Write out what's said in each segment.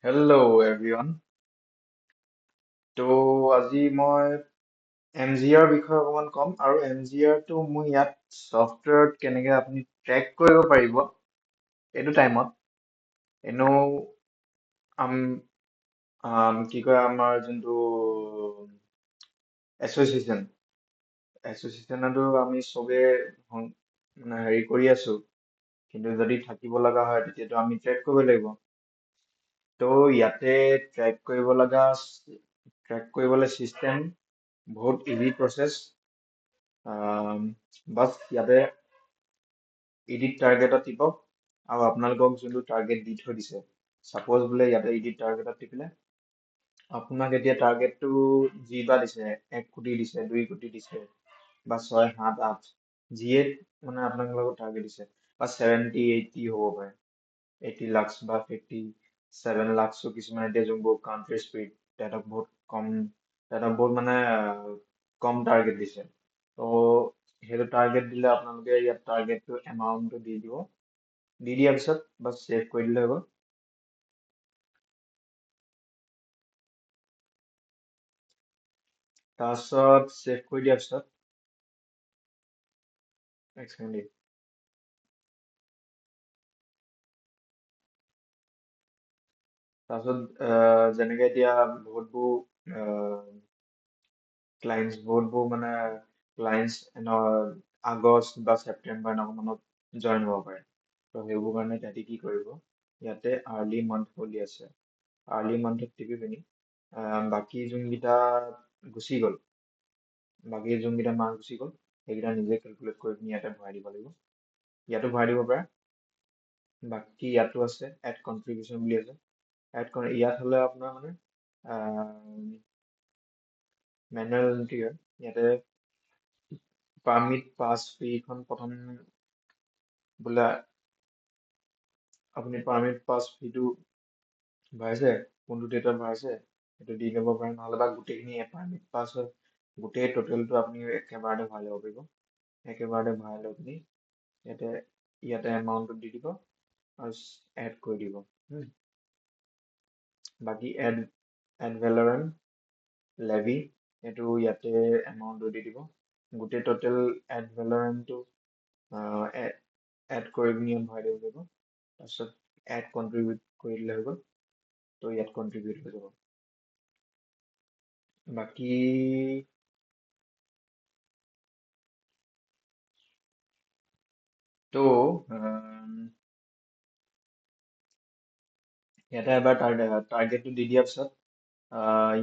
Hello everyone. তো আজি মই MGR বিষয়ে অকমান ক'ম আৰু MGR টো মই ইয়াত ছফ্টৱেৰত কেনেকে আপুনি ট্ৰেক কৰিব পাৰিব এইটো টাইমত এনেও আম কি কয় আমাৰ যোনটো এছ'চিয়েশ্যন এছ'চিয়েশ্যনতো আমি চবে মানে হেৰি কৰি আছো কিন্তু যদি থাকিব লগা হয় তেতিয়াতো আমি ট্ৰেক কৰিব লাগিব তো ইয়াতে ট্ৰেক কৰিবলৈ চিষ্টেম বহুত ইজি প্ৰচেছ বাছ ইয়াতে এডিট টাৰ্গেটত টিপক আৰু আপোনালোকক যোনটো টাৰ্গেট দি থৈ দিছে চাপ'জ বোলে ইয়াতে এডিট টাৰ্গেটত টিপিলে আপোনাক এতিয়া টাৰ্গেটটো যি বা দিছে 1 কোটি দিছে 2 কোটি দিছে বা 6, 7, 8 যিয়ে মানে আপোনালোকক টাৰ্গেট দিছে বা 70, 80 হ'ব পাৰে 80 লাখ বা 57 লাখছো কিছুমান এতিয়া যোনবোৰ কাউণ্ট্ৰি স্পীড তেহেঁতক বহুত মানে কম টাৰ্গেট দিছে ত' সেইটো টাৰ্গেট দিলে আপোনালোকে ইয়াত টাৰ্গেটটো এমাউণ্টটো দি দিব দি দিয়াৰ পিছত বাছ ছেভ কৰি দিলে হ'ব তাৰপিছত ছেভ কৰি দিয়াৰ পিছত এক ছেকেণ্ড দেই। তাৰপিছত যেনেকে এতিয়া বহুতবোৰ বহুতবোৰ মানে ক্লায়েণ্টছ আগষ্ট বা ছেপ্টেম্বৰ এনেকুৱা মানত জইন হ'ব পাৰে ত' সেইবোৰ কাৰণে তাহাঁতি কি কৰিব ইয়াতে আৰ্লি মান্থ বুলি আছে আৰ্লি মান্থত টিপি পিনি বাকী যোনকেইটা গুচি গ'ল বাকী যোনকেইটা মাহ গুচি গ'ল সেইকেইটা নিজে কেলকুলেট কৰি পিনি ইয়াতে ভৰাই দিব লাগিব ইয়াতো ভৰাই দিব পাৰে বাকী ইয়াতো আছে এড কন্ট্ৰিবিউচন বুলি আছে ইয়াত হ'লে আপোনাৰ মানে মেনুৱেল এন্ট্ৰি হয় ইয়াতে পাৰ্মিট পাছ ফিখন প্ৰথম বোলে আপুনি পাৰ্মিট পাছ ফিটো ভৰাইছে কোনটো ডেটত ভৰাইছে সেইটো দি দিব পাৰে নহ'লে বা গোটেইখিনি পাৰ্মিট পাছ হয় গোটেই টোটেলটো আপুনি একেবাৰতে ভৰাই ল'ব পাৰিব একেবাৰতে ভৰাই লৈ পিনি ইয়াতে এমাউণ্টটো দি দিব আৰু এড কৰি দিব বাকী এড ভেলৰেণ্ট লেভি এইটো ইয়াতে এমাউণ্টটো দি দিব গোটেই টোটেল এড ভেলৰেণ্টটো এড কৰি পিনি ভৰাই দিব লাগিব তাৰপিছত এড কণ্ট্ৰিবিউট কৰি দিলে হৈ গ'ল ত' ইয়াত কণ্ট্ৰিবিউট হৈ যাব বাকী ত' ইয়াতে এবাৰ টাৰ্গেটটো দি দিয়াৰ পিছত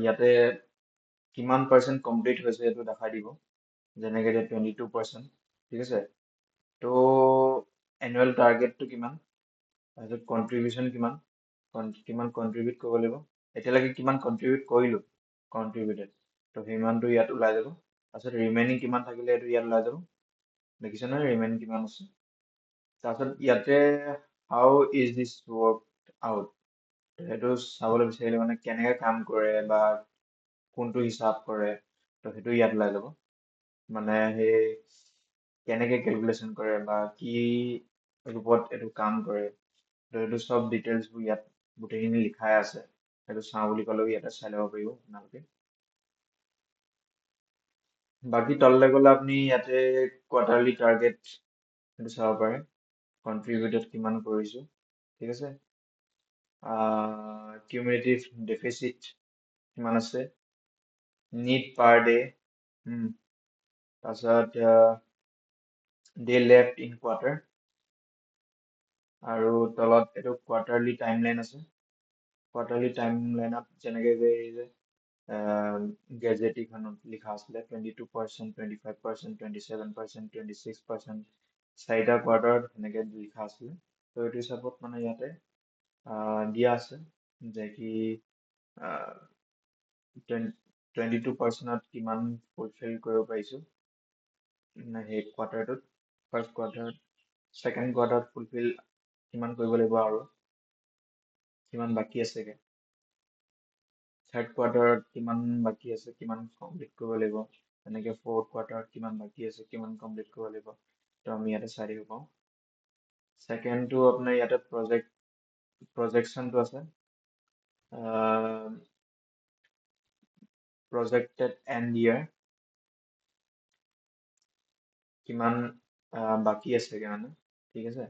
ইয়াতে কিমান পাৰ্চেণ্ট কমপ্লিট হৈছে এইটো দেখাই দিব যেনেকে এতিয়া 22% ঠিক আছে ত' এনুৱেল টাৰ্গেটটো কিমান তাৰপিছত কণ্ট্ৰিবিউচন কিমান কণ্ট্ৰিবিউট কৰিব লাগিব এতিয়ালৈকে কিমান কণ্ট্ৰিবিউট কৰিলোঁ কণ্ট্ৰিবিউটেড ত' সিমানটো ইয়াত ওলাই যাব তাৰপিছত ৰিমেইনিং কিমান থাকিলে এইটো ইয়াত ওলাই যাব দেখিছে নহয় ৰিমেইনিং কিমান আছে তাৰপিছত ইয়াতে হাউ ইজ দিছ ৱৰ্ক আউট সেইটো চাবলৈ বিচাৰিলে মানে কেনেকে কাম কৰে বা কোনটো হিচাপ কৰে ত' সেইটো ইয়াত ওলাই যাব মানে সেই কেনেকে কেলকুলেশ্যন কৰে বা কি ৰূপত এইটো কাম কৰে ত' এইটো চব ডিটেইলছবোৰ ইয়াত গোটেইখিনি লিখাই আছে সেইটো চাওঁ বুলি ক'লেও ইয়াতে চাই ল'ব পাৰিব আপোনালোকে বাকী তললৈ গ'লে আপুনি ইয়াতে কোৱাৰ্টাৰলি টাৰ্গেট সেইটো চাব পাৰে কণ্ট্ৰিবিউটেড কিমান কৰিছোঁ ঠিক আছে কিউমুলেটিভ ডেফিচিট কিমান আছে নিড পাৰ ডে তাৰপিছত ডে লেফ্ট ইন কোৱাৰ্টাৰ আৰু তলত এইটো কোৱাৰ্টাৰলি টাইমলাইন আছে কোৱাৰ্টাৰলি টাইমলাইনত যেনেকে যে গেজেটিখনত লিখা আছিলে 22%, 25%, 27%, 26%, চাৰিটা কোৱাৰ্টাৰত সেনেকে লিখা আছিলে ত' এইটো হিচাপত মানে ইয়াতে দিয়া আছে যে কি 22%ত কিমান ফুলফিল কৰিব পাৰিছোঁ সেই কোৱাৰ্টাৰটোত ফাৰ্ষ্ট কোৱাৰ্টাৰত ছেকেণ্ড কোৱাৰ্টাৰত ফুলফিল কিমান কৰিব লাগিব আৰু কিমান বাকী আছেগে থাৰ্ড কোৱাৰ্টাৰত কিমান বাকী আছে কিমান কমপ্লিট কৰিব লাগিব তেনেকে ফ'ৰ্থ কোৱাৰ্টাৰত কিমান বাকী আছে কিমান কমপ্লিট কৰিব লাগিব ত' আমি ইয়াতে চাই দিব পাৰোঁ ছেকেণ্ডটো আপোনাৰ ইয়াতে প্ৰজেক্টশ্যনটো আছে প্ৰজেক্টেড এণ্ড ইয়াৰ কিমান বাকী আছেগে মানে, ঠিক আছে।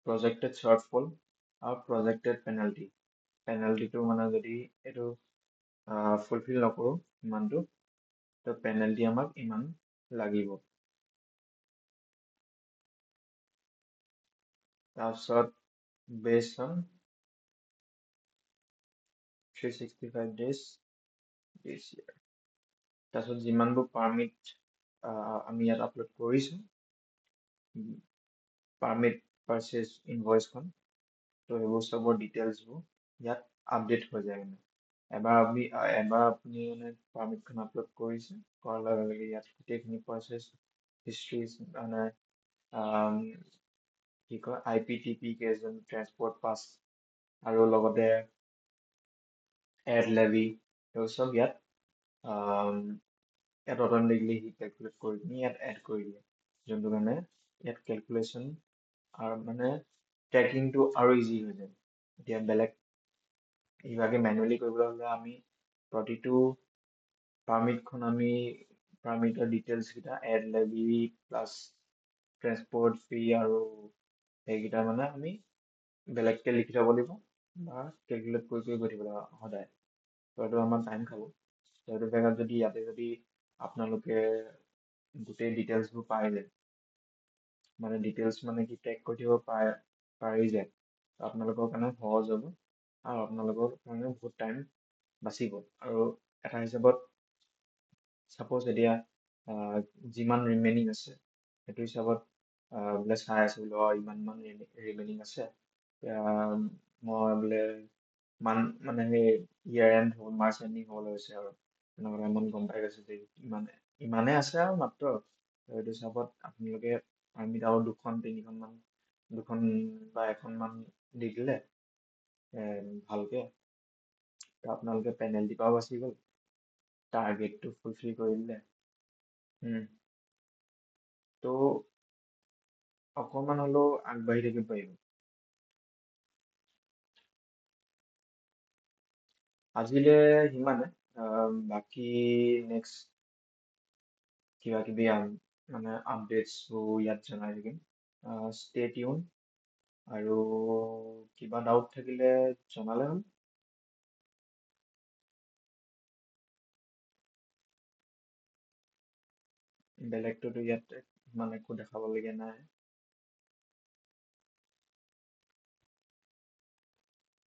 প্ৰজেক্টেড শ্বৰ্টফল আৰু প্ৰজেক্টেড পেনাল্টি। পেনাল্টিটো মানে যদি এইটো ফুলফিল নকৰোঁ ইমানটো, তো পেনাল্টি আমাক ইমান লাগিব। তাৰপিছত based on 365 days this year। তাৰপিছত যিমানবোৰ পাৰ্মিট আমি ইয়াত আপলোড কৰিছোঁ, পাৰ্মিট পাৰ্চেজ ইনভইচখন, তো সেইবোৰ চবৰ ডিটেইলছবোৰ ইয়াত আপডেট হৈ যায় মানে। এবাৰ আপুনি মানে পাৰ্মিটখন আপলোড কৰিছে, কৰাৰ লগে লগে ইয়াত গোটেইখিনি পাৰ্চেজ হিষ্ট্ৰী মানে কি কয় IPTP কেজন ট্ৰেন্সপৰ্ট পাছ আৰু লগতে এড লেভি সেইবোৰ চব ইয়াত অট'মেটিকলি সি কেলকুলেট কৰি পিনি ইয়াত এড কৰি দিয়ে, যোনটো কাৰণে ইয়াত কেলকুলেশ্যন আৰু মানে ট্ৰেকিংটো আৰু ইজি হৈ যায়। এতিয়া বেলেগ ইভাগে মেনুৱেলি কৰিবলৈ হ'লে আমি প্ৰতিটো পাৰ্মিটখন আমি পাৰ্মিটৰ ডিটেইলছকেইটা এড লেভি প্লাছ ট্ৰেন্সপৰ্ট ফি আৰু সেইকেইটা মানে আমি বেলেগকৈ লিখি থ'ব লাগিব বা কেলকুলেট কৰি গৈ থাকিব লাগিব সদায়। তো এইটো আমাৰ টাইম খাব। তো এইটো জেগাত যদি ইয়াতে যদি আপোনালোকে গোটেই ডিটেইলছবোৰ পাই যায়, মানে ডিটেইলছ মানে কি ট্ৰেক কৰি থাকিব পাৰি যায়, আপোনালোকৰ কাৰণে সহজ হ'ব আৰু আপোনালোকৰ কাৰণে বহুত টাইম বাচিব। আৰু এটা হিচাপত ছাপ'জ এতিয়া যিমান ৰিমেইনিং আছে সেইটো হিচাপত বোলে চাই আছোঁ বোলে ইমান ৰিমেইনিং আছে, মই বোলে মানে সেই ইয়াৰ এণ্ড হ'ল মাৰ্চ এণ্ডিং হ'বলৈ হৈছে আৰু এনেকুৱা ইমান গম পাই গৈছে যে ইমানে আছে আৰু মাত্ৰ। সেইটো হিচাপত আপোনালোকে পাৰ্মিট আৰু দুখন বা এখনমান দি দিলে ভালকে, তো আপোনালোকে পেনাল্টি পাও বাচি গ'ল, টাৰ্গেটটো ফুলফিল কৰি দিলে। তো অকণমান হ'লেও আগবাঢ়ি থাকিব পাৰিব। আজিলে সিমানে। বাকী নেক্সট কিবা কিবি মানে আপডেটছবোৰ ইয়াত জনাই থাকিম। ষ্টে টিউন, আৰু কিবা ডাউট থাকিলে জনালে হ'ল। বেলেগটোতো ইয়াত মানে একো দেখাবলগীয়া নাই।